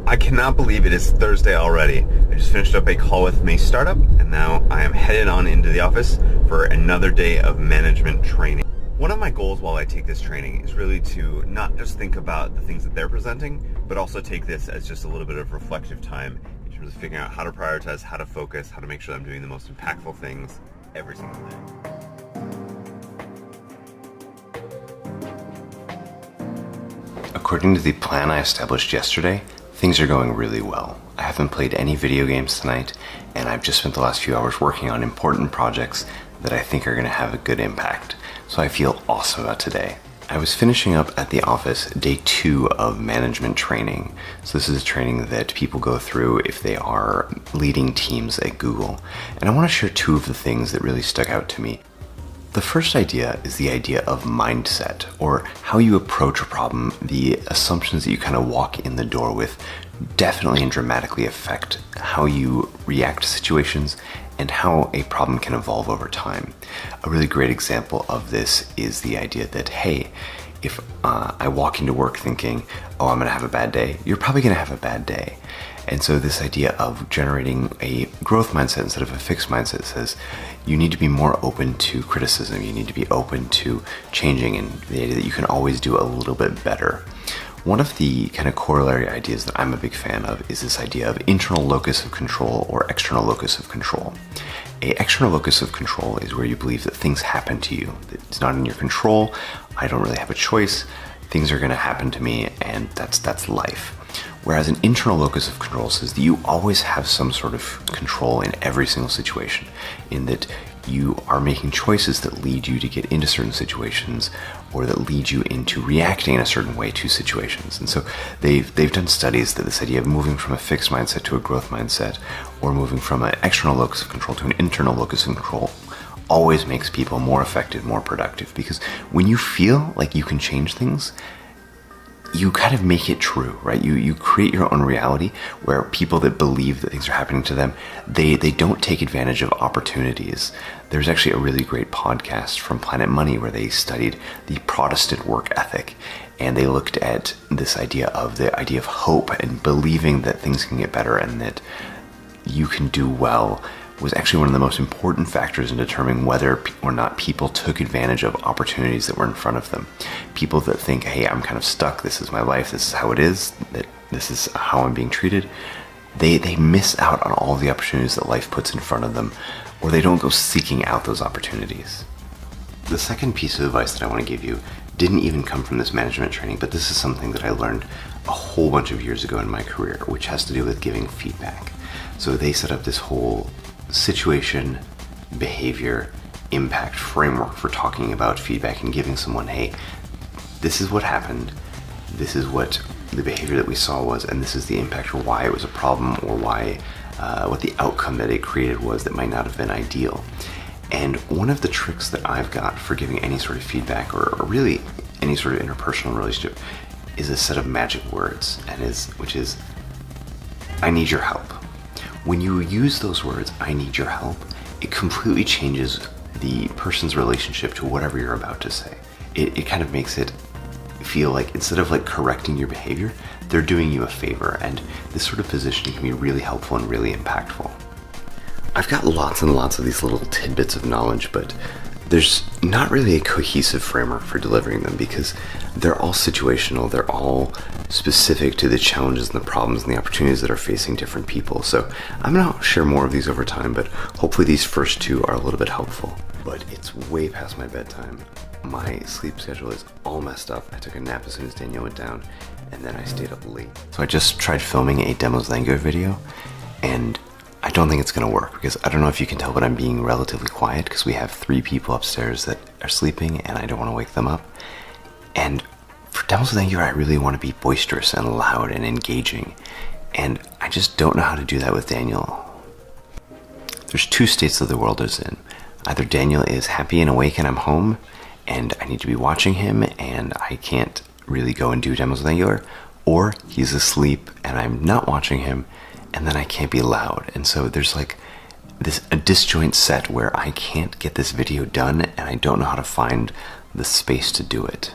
I cannot believe it is Thursday already. I just finished up a call with Mace Startup, and now I am headed on into the office for another day of management training. One of my goals while I take this training is really to not just think about the things that they're presenting, but also take this as just a little bit of reflective time in terms of figuring out how to prioritize, how to focus, how to make sure I'm doing the most impactful things every single day. According to the plan I established yesterday, things are going really well. I haven't played any video games tonight, and I've just spent the last few hours working on important projects that I think are going to have a good impact. So I feel awesome about today. I was finishing up at the office day 2 of management training. So this is a training that people go through if they are leading teams at Google. And I want to share 2 of the things that really stuck out to me. The first idea is the idea of mindset, or how you approach a problem. The assumptions that you kind of walk in the door with definitely and dramatically affect how you react to situations and how a problem can evolve over time. A really great example of this is the idea that, hey, if I walk into work thinking, oh, I'm gonna have a bad day, you're probably gonna have a bad day. And so this idea of generating a growth mindset instead of a fixed mindset says you need to be more open to criticism, you need to be open to changing, and the idea that you can always do a little bit better. One of the kind of corollary ideas that I'm a big fan of is this idea of internal locus of control or external locus of control. A external locus of control is where you believe that things happen to you. It's not in your control, I don't really have a choice, things are gonna happen to me, and that's life. Whereas an internal locus of control says that you always have some sort of control in every single situation, in that you are making choices that lead you to get into certain situations or that lead you into reacting in a certain way to situations. And so they've done studies that this idea of moving from a fixed mindset to a growth mindset, or moving from an external locus of control to an internal locus of control, always makes people more effective, more productive. Because when you feel like you can change things, you kind of make it true, right? You create your own reality where people that believe that things are happening to them, they don't take advantage of opportunities. There's actually a really great podcast from Planet Money where they studied the Protestant work ethic, and they looked at this idea of hope and believing that things can get better and that you can do well was actually one of the most important factors in determining whether or not people took advantage of opportunities that were in front of them. People that think, hey, I'm kind of stuck, this is my life, this is how it is, that this is how I'm being treated, they miss out on all the opportunities that life puts in front of them, or they don't go seeking out those opportunities. The second piece of advice that I want to give you didn't even come from this management training, but this is something that I learned a whole bunch of years ago in my career, which has to do with giving feedback. So they set up this whole situation, behavior, impact framework for talking about feedback and giving someone, hey, this is what happened, this is what the behavior that we saw was, and this is the impact, or why it was a problem, or why what the outcome that it created was that might not have been ideal. And one of the tricks that I've got for giving any sort of feedback, or really any sort of interpersonal relationship, is a set of magic words, which is, I need your help. When you use those words, I need your help, it completely changes the person's relationship to whatever you're about to say. It kind of makes it feel like, instead of like correcting your behavior, they're doing you a favor, and this sort of positioning can be really helpful and really impactful. I've got lots and lots of these little tidbits of knowledge, but there's not really a cohesive framework for delivering them because they're all situational, they're all specific to the challenges and the problems and the opportunities that are facing different people. So I'm gonna share more of these over time, but hopefully these first 2 are a little bit helpful. But it's way past my bedtime. My sleep schedule is all messed up. I took a nap as soon as Danielle went down, and then I stayed up late. So I just tried filming a Demos Lango video, and I don't think it's gonna work because I don't know if you can tell, but I'm being relatively quiet because we have 3 people upstairs that are sleeping and I don't want to wake them up. And for Demos Lango, I really want to be boisterous and loud and engaging, and I just don't know how to do that with Daniel. There's 2 states that the world is in. Either Daniel is happy and awake and I'm home and I need to be watching him and I can't really go and do Demos Lango, or he's asleep and I'm not watching him and then I can't be loud. And so there's like a disjoint set where I can't get this video done and I don't know how to find the space to do it.